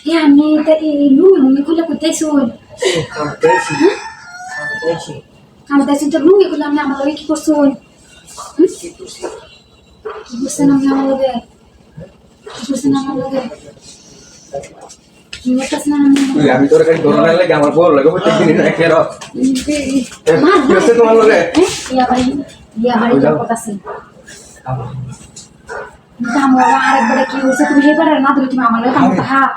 يعني ده لون يقول لك كنتيسون كان ده انت لون يقول لهم نعمل لك كورسون بس انا نعمل لك بس انا نعمل لك আমি তোর কাছে ধরে না লাগে আমার বল লাগে প্রত্যেক দিন না খেলো মা কিসে তোমার লগে ইয়া ভাই যা কথা আছে কামড়া আরেকবার কি হইছে তুমি এবারে না দিলে তুমি আমার লগে কামড়া হ্যাঁ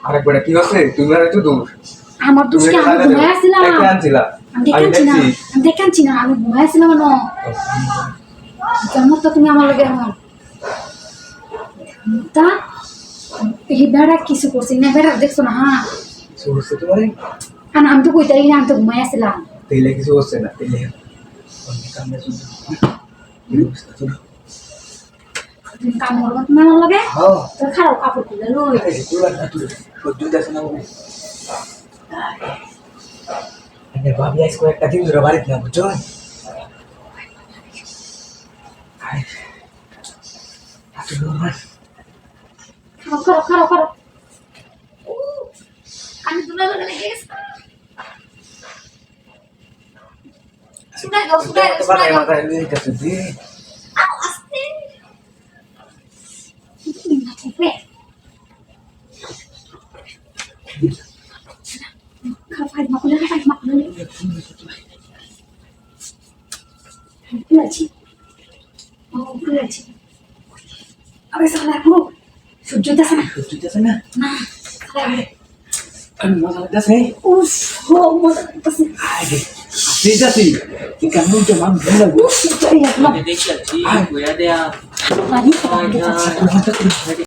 আরেকবার কি হচ্ছে তুমি আর একটু দূর আমার দোষ কি আমি ঘুমায় আসছিলাম আমি দেখাচ্ছি না আমি ঘুমায় আসছিলাম না কেমন তো তুমি আমার লগে এখন তা এই বেড়া কিছু করছি না বেড়া দেখছো না হ্যাঁ কিছু হচ্ছে তোমার আমি তো কইতাই না আমি তো ঘুমায় আসছিলাম তেলে কিছু হচ্ছে না তেলে কামড়া শুনছো তুমি কাম করবো তুমি আমার লগে তোর খারাপ কাপড় খুলে লই ভাবি আজকে একটা দিন ধরে বাড়িতে না বুঝছো খারাপ আমি তোমার লগে গেছি শুনাই দাও আস্তে খারাপ মাকুলে খুলেছি আরে সালা পুরো সহ্য হইতেছে না না আমি মজা লাগতেছে উফ হো মজা লাগতেছে ঠিক আছে কি কামড় তো মান ভালো লাগবে উফ তো এই একদম দেখছি হয়ে দেয়া বাড়ি